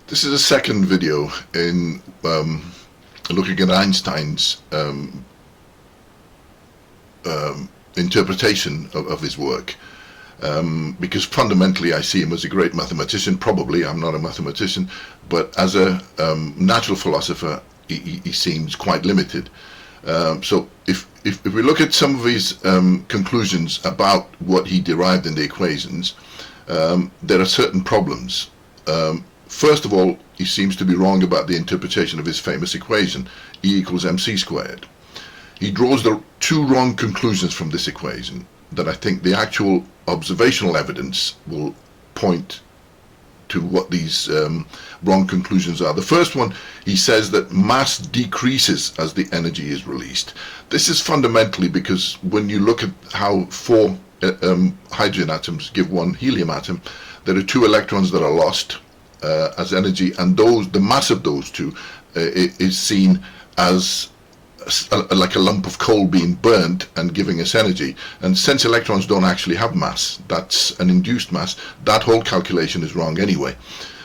This is a second video in looking at Einstein's interpretation of his work, because fundamentally I see him as a great mathematician. Probably, I'm not a mathematician, but as a natural philosopher he seems quite limited. So if we look at some of his conclusions about what he derived in the equations, there are certain problems. First of all, he seems to be wrong about the interpretation of his famous equation, E equals mc squared. He draws the two wrong conclusions from this equation that I think the actual observational evidence will point to what these wrong conclusions are. The first one, he says that mass decreases as the energy is released. This is fundamentally because when you look at how four hydrogen atoms give one helium atom, there are two electrons that are lost as energy, and the mass of those two is seen as like a lump of coal being burnt and giving us energy. And since electrons don't actually have mass, that's an induced mass, that whole calculation is wrong anyway,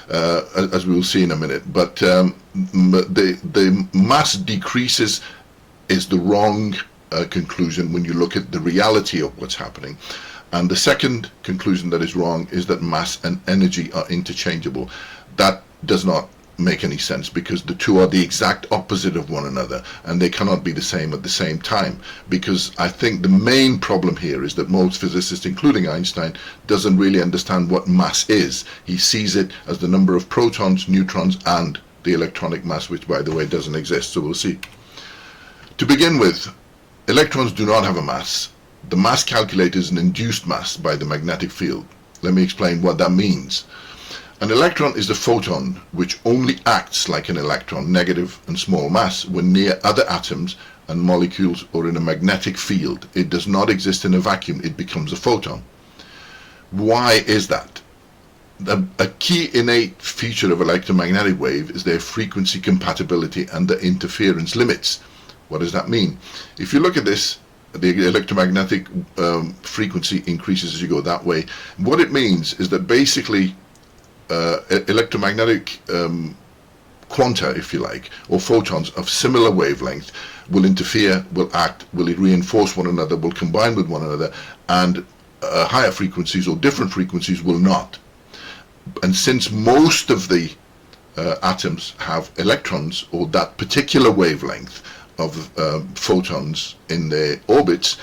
as we will see in a minute. But the mass decreases is the wrong conclusion when you look at the reality of what's happening. And the second conclusion that is wrong is that mass and energy are interchangeable. That does not make any sense, because the two are the exact opposite of one another, and they cannot be the same at the same time. Because I think the main problem here is that most physicists, including Einstein, doesn't really understand what mass is. He sees it as the number of protons, neutrons, and the electronic mass, which, by the way, doesn't exist. So we'll see. To begin with, electrons do not have a mass. The mass calculated is an induced mass by the magnetic field. Let me explain what that means. An electron is a photon which only acts like an electron, negative and small mass, when near other atoms and molecules or in a magnetic field. It does not exist in a vacuum. It becomes a photon. Why is that? A key innate feature of electromagnetic wave is their frequency compatibility and the interference limits. What does that mean? If you look at this, the electromagnetic frequency increases as you go that way. What it means is that basically electromagnetic quanta, if you like, or photons of similar wavelength will interfere, will act, will reinforce one another, will combine with one another, and higher frequencies or different frequencies will not. And since most of the atoms have electrons or that particular wavelength of photons in their orbits,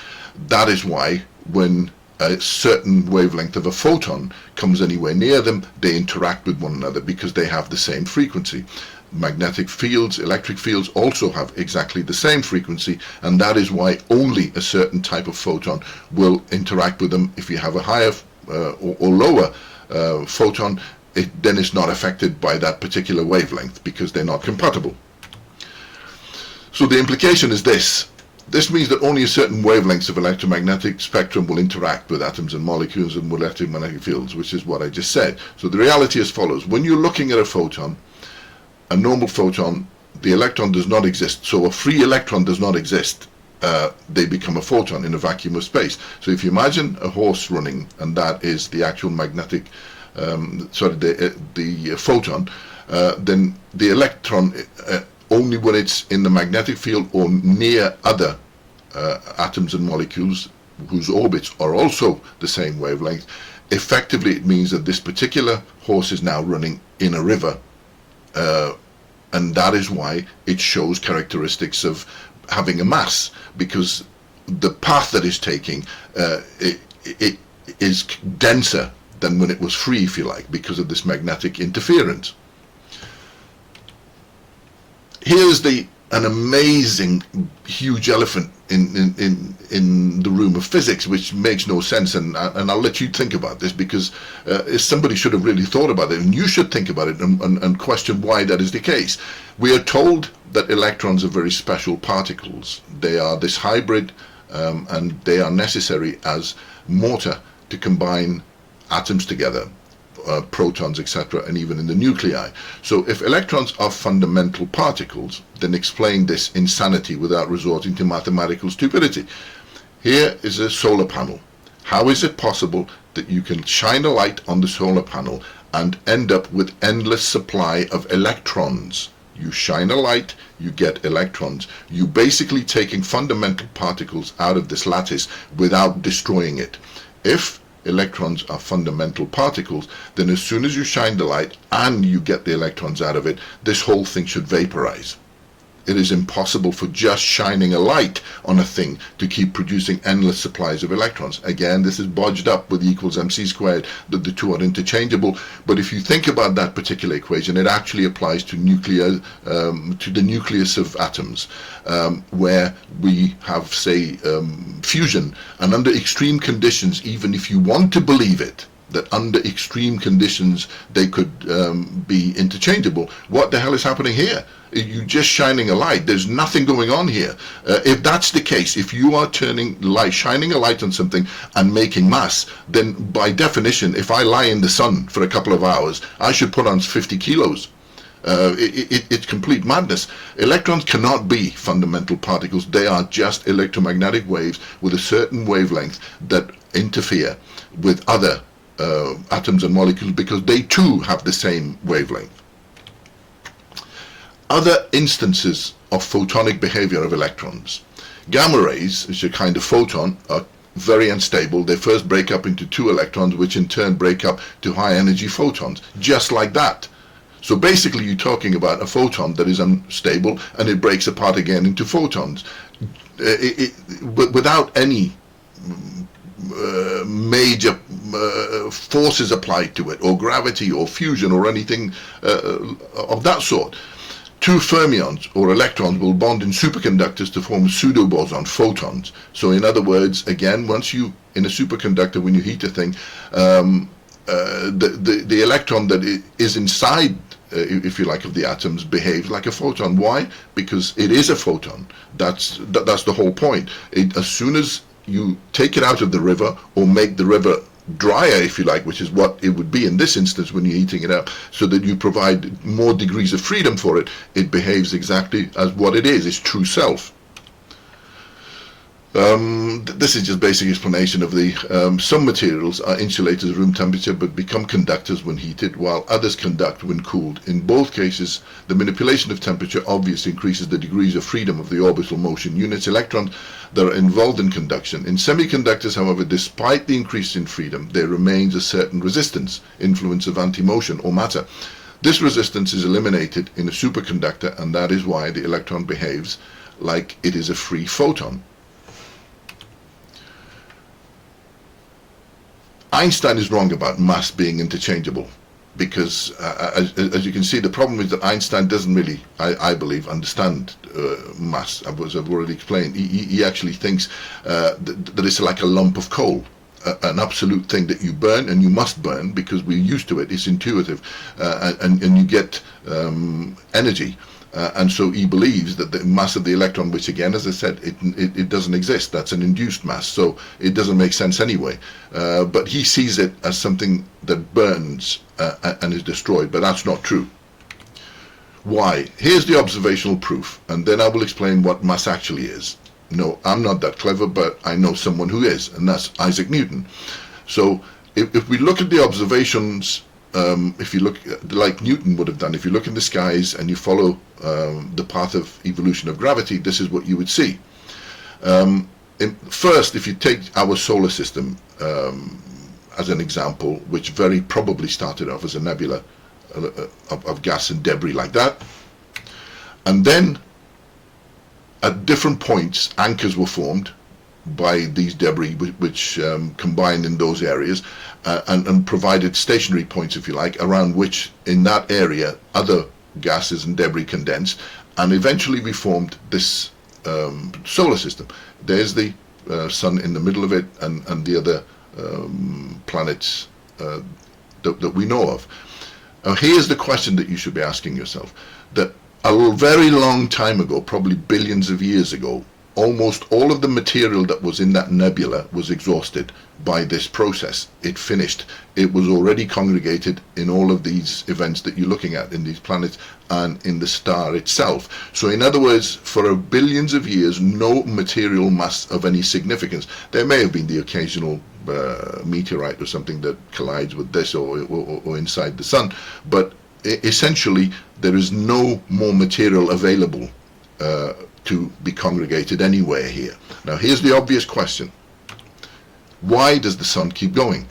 that is why when a certain wavelength of a photon comes anywhere near them, they interact with one another because they have the same frequency. Magnetic fields, electric fields also have exactly the same frequency, and that is why only a certain type of photon will interact with them. If you have a higher or lower photon, then it's not affected by that particular wavelength because they're not compatible. So the implication is this. This means that only a certain wavelengths of electromagnetic spectrum will interact with atoms and molecules and with electromagnetic fields, which is what I just said. So the reality is as follows. When you're looking at a photon, a normal photon, the electron does not exist. So a free electron does not exist. They become a photon in a vacuum of space. So if you imagine a horse running, and that is the actual magnetic, the photon, then the electron, only when it's in the magnetic field or near other atoms and molecules whose orbits are also the same wavelength, effectively it means that this particular horse is now running in a river, and that is why it shows characteristics of having a mass, because the path that it's taking it is denser than when it was free, if you like, because of this magnetic interference. Here's an amazing, huge elephant in the room of physics, which makes no sense, and I'll let you think about this, because somebody should have really thought about it, and you should think about it and question why that is the case. We are told that electrons are very special particles. They are this hybrid, and they are necessary as mortar to combine atoms together, protons, etc., and even in the nuclei. So if electrons are fundamental particles, then explain this insanity without resorting to mathematical stupidity. Here is a solar panel. How is it possible that you can shine a light on the solar panel and end up with endless supply of electrons. You shine a light, you get electrons. You're basically taking fundamental particles out of this lattice without destroying it. If electrons are fundamental particles, then as soon as you shine the light and you get the electrons out of it, this whole thing should vaporize. It is impossible for just shining a light on a thing to keep producing endless supplies of electrons. Again, this is bodged up with E equals mc squared, that the two are interchangeable. But if you think about that particular equation, it actually applies to to the nucleus of atoms, where we have, say, fusion. And under extreme conditions, even if you want to believe it, that under extreme conditions they could be interchangeable, what the hell is happening here? You're just shining a light. There's nothing going on here. If that's the case, if you are shining a light on something and making mass, then by definition, if I lie in the sun for a couple of hours, I should put on 50 kilos. It's complete madness. Electrons cannot be fundamental particles. They are just electromagnetic waves with a certain wavelength that interfere with other atoms and molecules because they too have the same wavelength. Other instances of photonic behavior of electrons. Gamma rays, which are a kind of photon, are very unstable. They first break up into two electrons, which in turn break up to high energy photons, just like that. So basically you're talking about a photon that is unstable and it breaks apart again into photons without any major forces applied to it, or gravity or fusion or anything of that sort. Two fermions or electrons will bond in superconductors to form pseudo-boson, photons. So in other words, again, once you, in a superconductor, when you heat a thing, the electron that is inside, if you like, of the atoms behaves like a photon. Why? Because it is a photon. That's the whole point. As soon as you take it out of the river, or make the river drier, if you like, which is what it would be in this instance when you're heating it up, so that you provide more degrees of freedom for it, it behaves exactly as what it is, its true self. This is just basic explanation of the some materials are insulators at room temperature but become conductors when heated, while others conduct when cooled. In both cases, the manipulation of temperature obviously increases the degrees of freedom of the orbital motion units, electrons, that are involved in conduction. In semiconductors, however, despite the increase in freedom, there remains a certain resistance, influence of anti-motion or matter. This resistance is eliminated in a superconductor, and that is why the electron behaves like it is a free photon. Einstein is wrong about mass being interchangeable, because as you can see, the problem is that Einstein doesn't really, I believe, understand mass, as I've already explained. He actually thinks that it's like a lump of coal, an absolute thing that you burn, and you must burn because we're used to it, it's intuitive, and you get energy. And so he believes that the mass of the electron, which again, as I said, it doesn't exist. That's an induced mass, so it doesn't make sense anyway. But he sees it as something that burns and is destroyed, but that's not true. Why? Here's the observational proof, and then I will explain what mass actually is. No, I'm not that clever, but I know someone who is, and that's Isaac Newton. So if we look at the observations, if you look like Newton would have done, if you look in the skies and you follow the path of evolution of gravity, this is what you would see. First, if you take our solar system as an example, which very probably started off as a nebula of gas and debris like that, and then at different points anchors were formed by these debris which combined in those areas and provided stationary points, if you like, around which in that area other gases and debris condensed, and eventually we formed this solar system. There's the sun in the middle of it, and the other planets that we know of. Now here's the question that you should be asking yourself, that a very long time ago, probably billions of years ago, almost all of the material that was in that nebula was exhausted by this process. It finished. It was already congregated in all of these events that you're looking at, in these planets and in the star itself. So in other words, for billions of years, no material mass of any significance. There may have been the occasional meteorite or something that collides with this or inside the sun, but essentially there is no more material available to be congregated anywhere here. Now here's the obvious question. Why does the sun keep going?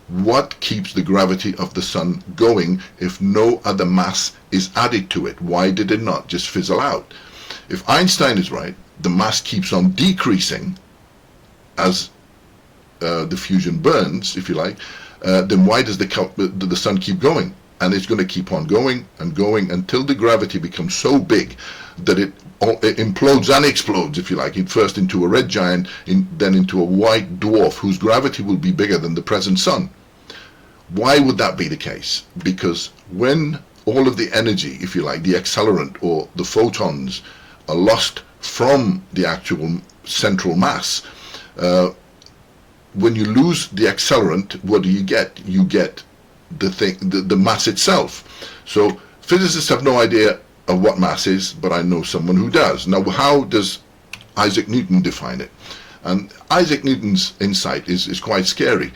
What keeps the gravity of the sun going if no other mass is added to it? Why did it not just fizzle out? If Einstein is right, the mass keeps on decreasing as the fusion burns, if you like, then why does the sun keep going? And it's going to keep on going and going until the gravity becomes so big that it implodes and explodes, if you like, first into a red giant, then into a white dwarf whose gravity will be bigger than the present sun. Why would that be the case? Because when all of the energy, if you like, the accelerant or the photons are lost from the actual central mass, when you lose the accelerant, what do you get? You get the mass itself. So physicists have no idea of what mass is, but I know someone who does. Now, how does Isaac Newton define it? And Isaac Newton's insight is quite scary,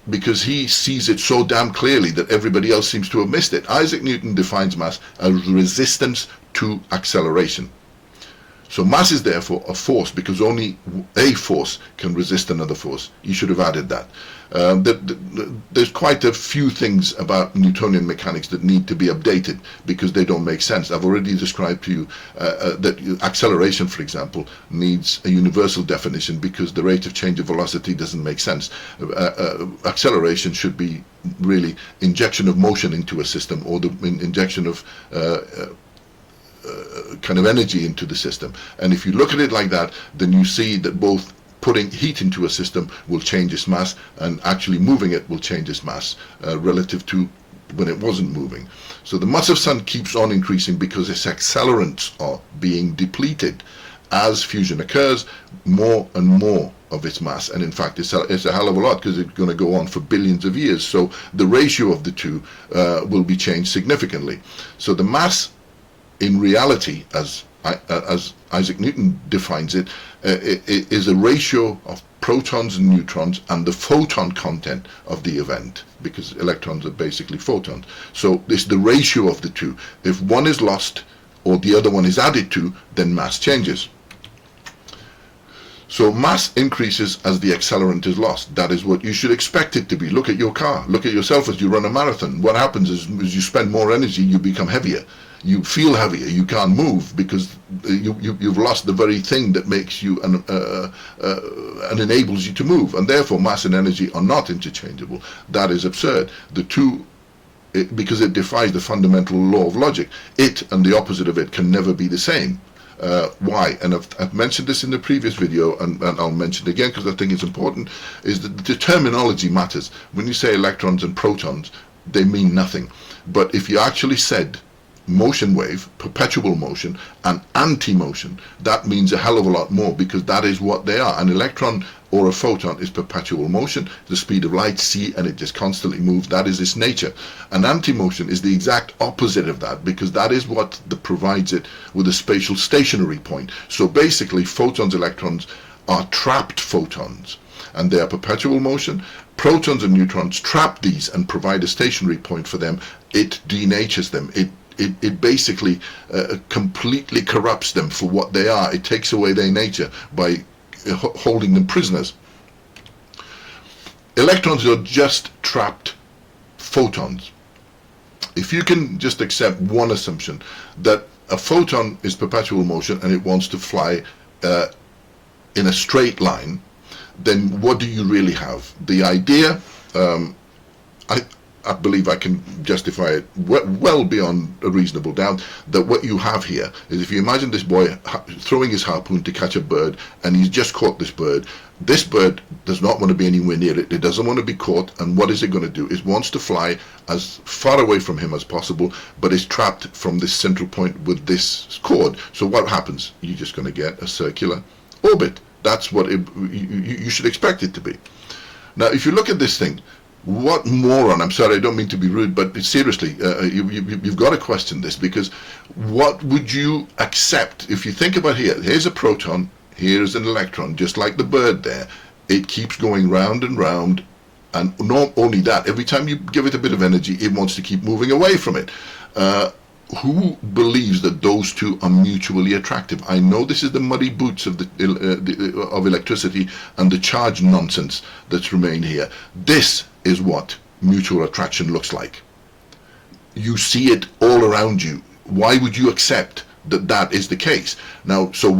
because he sees it so damn clearly that everybody else seems to have missed it. Isaac Newton defines mass as resistance to acceleration. So mass is therefore a force, because only a force can resist another force. You should have added that. There's quite a few things about Newtonian mechanics that need to be updated because they don't make sense. I've already described to you that acceleration, for example, needs a universal definition because the rate of change of velocity doesn't make sense. Acceleration should be really injection of motion into a system, or the injection of kind of energy into the system. And if you look at it like that, then you see that both putting heat into a system will change its mass, and actually moving it will change its mass relative to when it wasn't moving. So the mass of sun keeps on increasing because its accelerants are being depleted. As fusion occurs, more and more of its mass, and in fact it's a hell of a lot because it's going to go on for billions of years, so the ratio of the two will be changed significantly. So the mass in reality, as Isaac Newton defines it, is a ratio of protons and neutrons and the photon content of the event, because electrons are basically photons. So it's the ratio of the two. If one is lost or the other one is added to, then mass changes. So mass increases as the accelerant is lost. That is what you should expect it to be. Look at your car. Look at yourself as you run a marathon. What happens is, as you spend more energy, you become heavier. You feel heavier. You can't move because you've lost the very thing that makes you and enables you to move. And therefore, mass and energy are not interchangeable. That is absurd. The two, because it defies the fundamental law of logic. It and the opposite of it can never be the same. Why? And I've mentioned this in the previous video, and I'll mention it again because I think it's important, is that the terminology matters. When you say electrons and protons, they mean nothing. But if you actually said motion wave, perpetual motion, and anti-motion, that means a hell of a lot more, because that is what they are. An electron or a photon is perpetual motion, the speed of light, c, and it just constantly moves. That is its nature. An anti-motion is the exact opposite of that, because that is what provides it with a spatial stationary point. So basically, photons, electrons are trapped photons, and they are perpetual motion. Protons and neutrons trap these and provide a stationary point for them. It denatures them. It basically completely corrupts them for what they are. It takes away their nature by holding them prisoners. Electrons are just trapped photons. If you can just accept one assumption, that a photon is perpetual motion and it wants to fly in a straight line, then what do you really have? The idea, I believe I can justify it well beyond a reasonable doubt, that what you have here is, if you imagine this boy throwing his harpoon to catch a bird, and he's just caught this bird does not want to be anywhere near it. It doesn't want to be caught, and what is it going to do? It wants to fly as far away from him as possible, but is trapped from this central point with this cord. So what happens? You're just going to get a circular orbit. That's what you should expect it to be. Now, if you look at this thing, what moron, I'm sorry, I don't mean to be rude, but seriously, you've got to question this, because what would you accept if you think about here's a proton, here's an electron, just like the bird there. It keeps going round and round, and not only that, every time you give it a bit of energy, it wants to keep moving away from it. Who believes that those two are mutually attractive? I know this is the muddy boots of of electricity and the charge nonsense that's remained here. This is what mutual attraction looks like. You see it all around you. Why would you accept that is the case? Now, so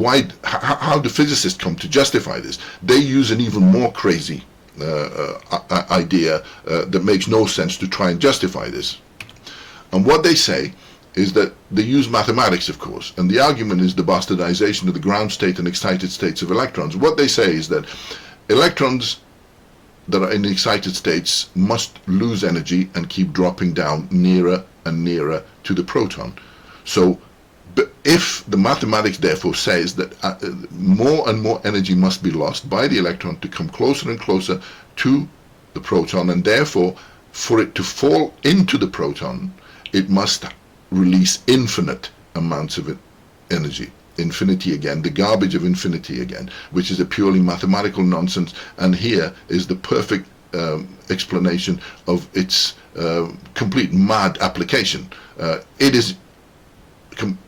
how do physicists come to justify this? They use an even more crazy idea that makes no sense to try and justify this. And what they say is that they use mathematics, of course, and the argument is the bastardization of the ground state and excited states of electrons. What they say is that electrons that are in excited states must lose energy and keep dropping down nearer and nearer to the proton. So if the mathematics therefore says that more and more energy must be lost by the electron to come closer and closer to the proton, and therefore for it to fall into the proton, it must release infinite amounts of energy. Infinity again, the garbage of infinity again, which is a purely mathematical nonsense, and here is the perfect explanation of its complete mad application. It is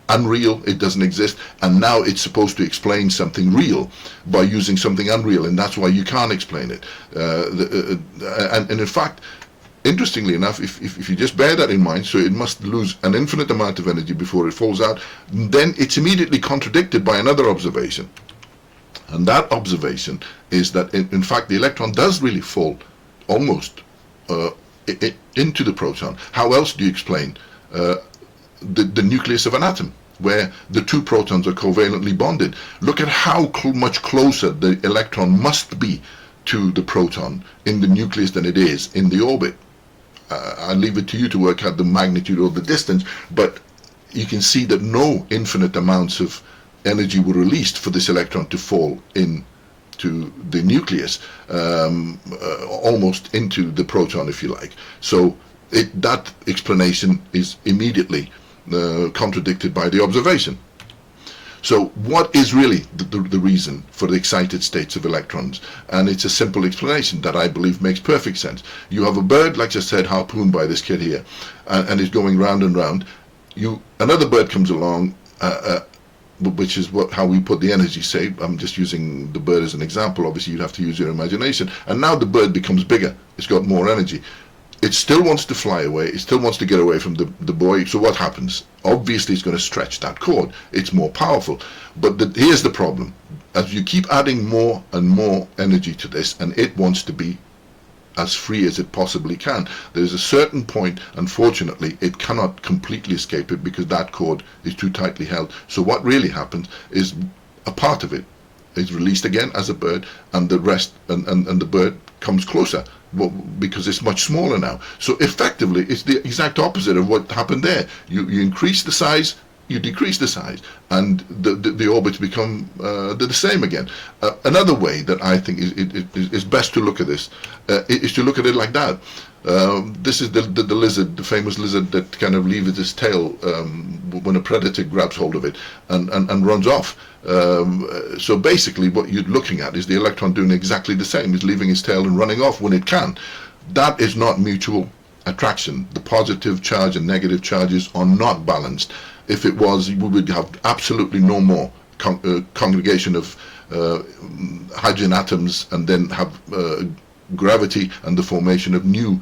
unreal, it doesn't exist, and now it's supposed to explain something real by using something unreal, and that's why you can't explain it. And in fact, interestingly enough, if you just bear that in mind, so it must lose an infinite amount of energy before it falls out, then it's immediately contradicted by another observation. And that observation is that, in fact, the electron does really fall almost into the proton. How else do you explain the nucleus of an atom, where the two protons are covalently bonded? Look at how much closer the electron must be to the proton in the nucleus than it is in the orbit. I'll leave it to you to work out the magnitude or the distance, but you can see that no infinite amounts of energy were released for this electron to fall into the nucleus, almost into the proton, if you like. So that explanation is immediately contradicted by the observation. So what is really the reason for the excited states of electrons? And it's a simple explanation that I believe makes perfect sense. You have a bird, like I said, harpooned by this kid here, and is going round and round. Another bird comes along, which is how we put the energy, say. I'm just using the bird as an example. Obviously, you'd have to use your imagination. And now the bird becomes bigger. It's got more energy. It still wants to fly away. It still wants to get away from the boy. So what happens? Obviously, it's going to stretch that cord. It's more powerful. But here's the problem. As you keep adding more and more energy to this, and it wants to be as free as it possibly can, there's a certain point, unfortunately, it cannot completely escape it because that cord is too tightly held. So what really happens is a part of it is released again as a bird, and the rest, and the bird comes closer. Well, because it's much smaller now. So effectively, it's the exact opposite of what happened there. You increase the size, you decrease the size, and the orbits become the same again. Another way that I think is best to look at this is to look at it like that. This is the lizard, the famous lizard that kind of leaves its tail when a predator grabs hold of it and runs off. So basically what you're looking at is the electron doing exactly the same. It's leaving its tail and running off when it can. That is not mutual attraction. The positive charge and negative charges are not balanced. If it was, we would have absolutely no more congregation of hydrogen atoms, and then have gravity and the formation of new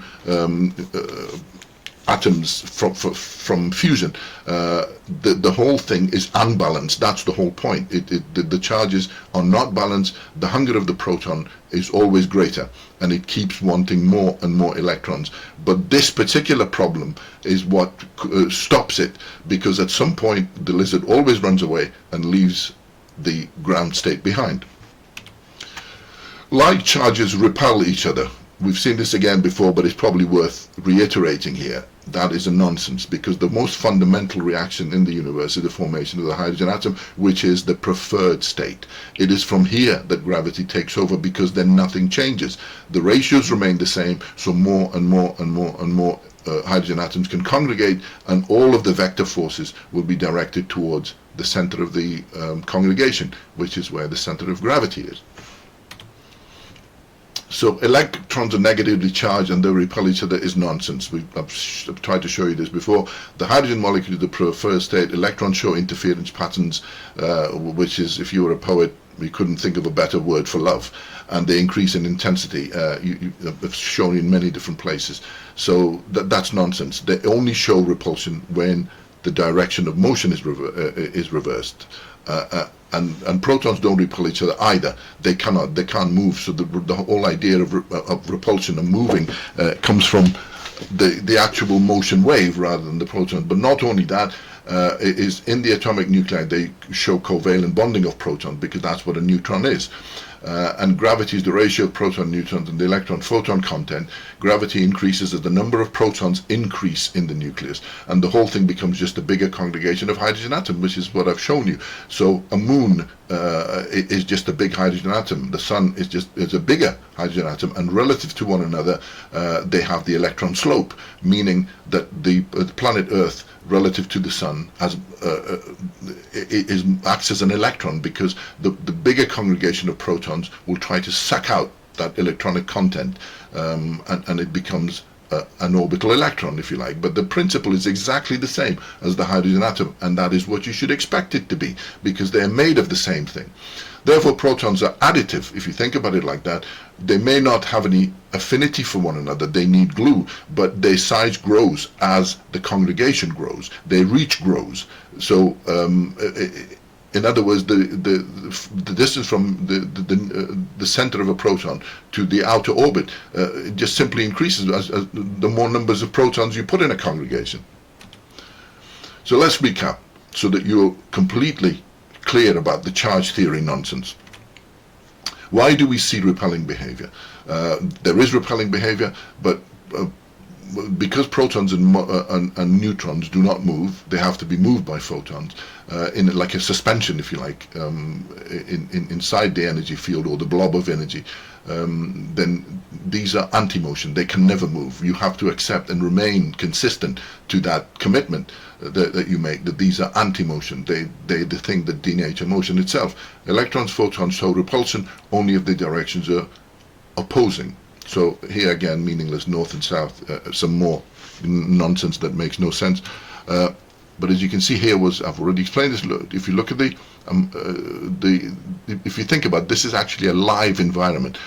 atoms from fusion. The whole thing is unbalanced. That's the whole point. The charges are not balanced. The hunger of the proton is always greater, and it keeps wanting more and more electrons. But this particular problem is what stops it, because at some point the lizard always runs away and leaves the ground state behind. Like charges repel each other. We've seen this again before, but it's probably worth reiterating here. That is a nonsense, because the most fundamental reaction in the universe is the formation of the hydrogen atom, which is the preferred state. It is from here that gravity takes over, because then nothing changes. The ratios remain the same, so more and more and more and more hydrogen atoms can congregate, and all of the vector forces will be directed towards the center of the congregation, which is where the center of gravity is. So electrons are negatively charged and they repel each other is nonsense. I've tried to show you this before. The hydrogen molecule is the preferred state. Electrons show interference patterns, which is, if you were a poet, we couldn't think of a better word for love. And they increase in intensity, I've shown in many different places. So that's nonsense. They only show repulsion when the direction of motion is reversed. And protons don't repel each other either. They can't move. So the whole idea of repulsion and moving comes from the actual motion wave rather than the proton. But not only that, is in the atomic nuclei they show covalent bonding of protons, because that's what a neutron is. And gravity is the ratio of proton neutrons and the electron photon content. Gravity increases as the number of protons increase in the nucleus, and the whole thing becomes just a bigger congregation of hydrogen atoms, which is what I've shown you. So a moon is just a big hydrogen atom. The sun is a bigger hydrogen atom, and relative to one another they have the electron slope, meaning that the planet Earth relative to the sun acts as an electron, because the bigger congregation of protons will try to suck out that electronic content, and it becomes an orbital electron, if you like. But the principle is exactly the same as the hydrogen atom, and that is what you should expect it to be, because they are made of the same thing. Therefore, protons are additive. If you think about it like that, they may not have any affinity for one another. They need glue, but their size grows as the congregation grows. Their reach grows. So, in other words, the distance from the center of a proton to the outer orbit it just simply increases as the more numbers of protons you put in a congregation. So let's recap so that you're completely clear about the charge theory nonsense. Why do we see repelling behavior? There is repelling behavior, but because protons and neutrons do not move, they have to be moved by photons in like a suspension, if you like, inside the energy field or the blob of energy. Then these are anti-motion. They can never move. You have to accept and remain consistent to that commitment that you make, that these are anti-motion. They're the thing that denature motion itself. Electrons, photons show repulsion only if the directions are opposing. So here again, meaningless north and south, some more nonsense that makes no sense. But as you can see here, I've already explained this. If you look at if you think about it, this is actually a live environment.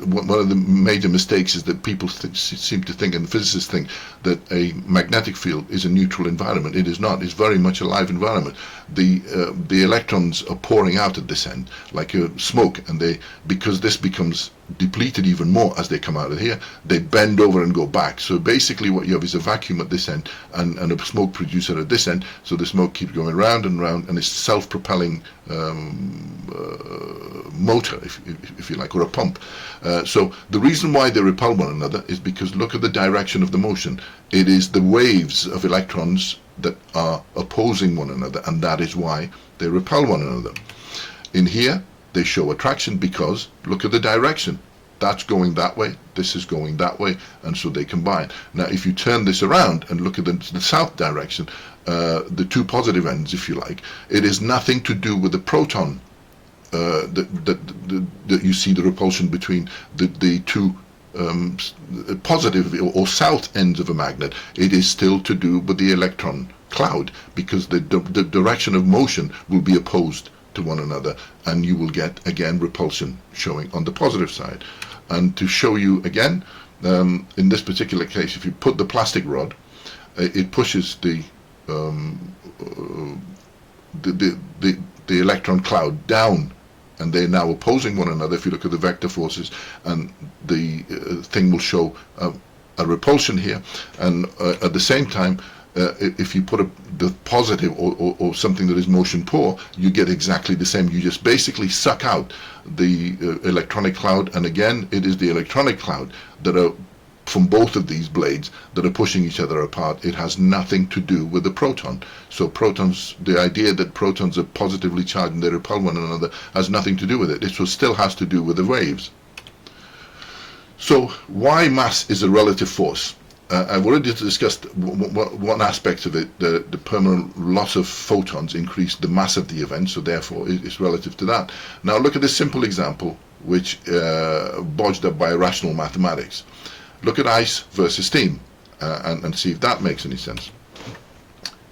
One of the major mistakes is that people seem to think, and physicists think, that a magnetic field is a neutral environment. It is not. It's very much a live environment. The electrons are pouring out at this end like smoke, and because this becomes depleted even more as they come out of here, they bend over and go back. So basically what you have is a vacuum at this end and a smoke producer at this end, so the smoke keeps going round and round, and it's self-propelling motor, if you like, or a pump. So the reason why they repel one another is because look at the direction of the motion. It is the waves of electrons that are opposing one another, and that is why they repel one another. In here they show attraction because look at the direction. That's going that way, this is going that way, and so they combine. Now if you turn this around and look at the south direction, the two positive ends, if you like, it is nothing to do with the proton that you see the repulsion between the two positive or south ends of a magnet. It is still to do with the electron cloud, because the direction of motion will be opposed to one another, and you will get again repulsion showing on the positive side. And to show you again, in this particular case, if you put the plastic rod it pushes um, the electron cloud down, and they're now opposing one another. If you look at the vector forces, and the thing will show a repulsion here, and at the same time, if you put the positive or something that is motion poor, you get exactly the same. You just basically suck out the electronic cloud, and again, it is the electronic cloud that are from both of these blades that are pushing each other apart. It has nothing to do with the proton. So protons, the idea that protons are positively charged and they repel one another has nothing to do with it. It still has to do with the waves. So why mass is a relative force? I've already discussed one aspect of it. The permanent loss of photons increased the mass of the event, so therefore it's relative to that. Now look at this simple example, which bodged up by irrational mathematics. Look at ice versus steam, and see if that makes any sense.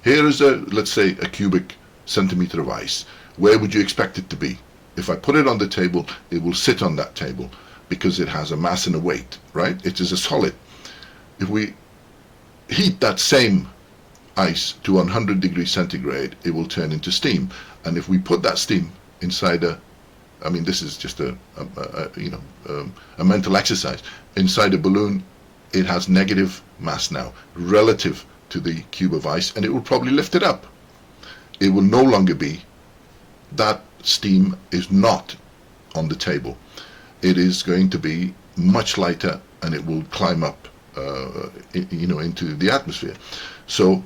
Here is let's say, a cubic centimeter of ice. Where would you expect it to be? If I put it on the table, it will sit on that table because it has a mass and a weight, right? It is a solid. If we heat that same ice to 100 degrees centigrade, it will turn into steam. And if we put that steam inside I mean, this is just a mental exercise. Inside a balloon, it has negative mass now, relative to the cube of ice, and it will probably lift it up. It will no longer be, that steam is not on the table. It is going to be much lighter, and it will climb up, into the atmosphere. So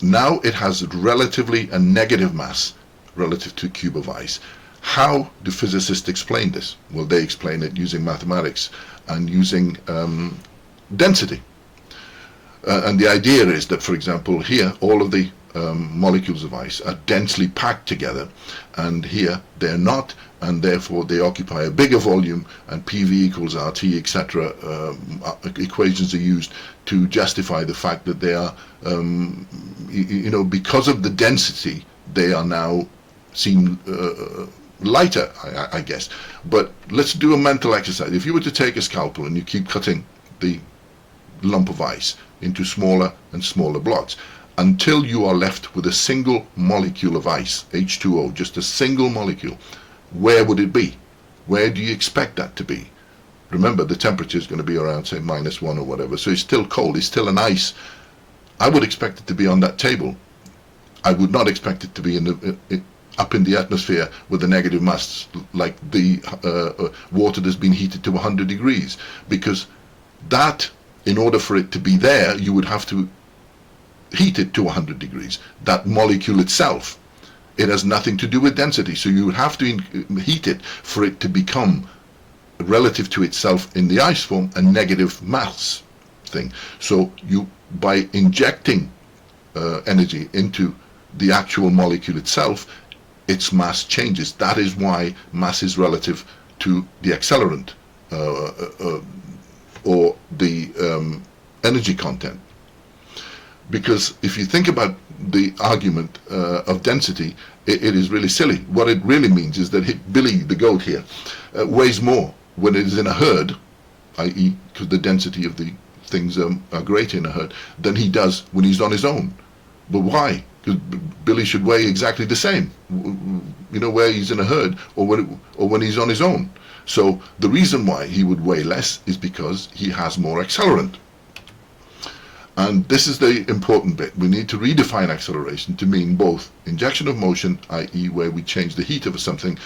now it has relatively a negative mass relative to a cube of ice. How do physicists explain this? Well, they explain it using mathematics and using density. And the idea is that, for example, here all of the molecules of ice are densely packed together, and here they're not, and therefore they occupy a bigger volume, and PV equals RT, etc. Equations are used to justify the fact that they are, because of the density, they are now seem lighter, I guess. But let's do a mental exercise. If you were to take a scalpel and you keep cutting the lump of ice into smaller and smaller blocks until you are left with a single molecule of ice, H2O, just a single molecule, where would it be? Where do you expect that to be? Remember, the temperature is going to be around, say, -1 or whatever, so it's still cold, it's still an ice. I would expect it to be on that table. I would not expect it to be up in the atmosphere with a negative mass like the water that's been heated to 100 degrees, because that, in order for it to be there, you would have to heat it to 100 degrees. That molecule itself, it has nothing to do with density, so you would have to heat it for it to become, relative to itself in the ice form, a negative mass thing. So you, by injecting energy into the actual molecule itself, its mass changes. That is why mass is relative to the accelerant or the energy content. Because if you think about the argument of density, it is really silly. What it really means is that Billy the goat here weighs more when it is in a herd, i.e. because the density of the things are greater in a herd, than he does when he's on his own. But why? Because Billy should weigh exactly the same, where he's in a herd or when he's on his own. So the reason why he would weigh less is because he has more accelerant. And this is the important bit. We need to redefine acceleration to mean both injection of motion, i.e. where we change the heat of something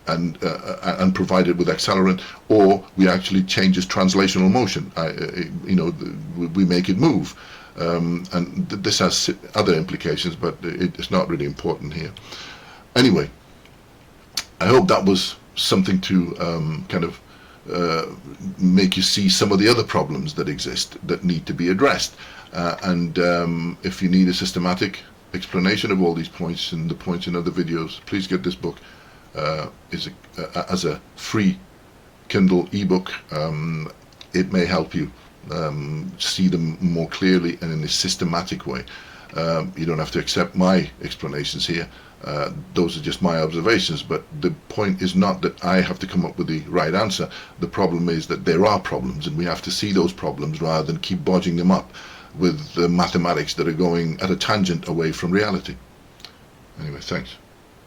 and provide it with accelerant, or we actually change its translational motion. We make it move. And this has other implications, but it's not really important here. Anyway, I hope that was something to make you see some of the other problems that exist that need to be addressed. And if you need a systematic explanation of all these points and the points in other videos, please get this book as a free Kindle ebook. It may help you see them more clearly and in a systematic way. You don't have to accept my explanations here. Those are just my observations, but the point is not that I have to come up with the right answer. The problem is that there are problems, and we have to see those problems rather than keep bodging them up. with mathematics that are going at a tangent away from reality. Anyway, thanks.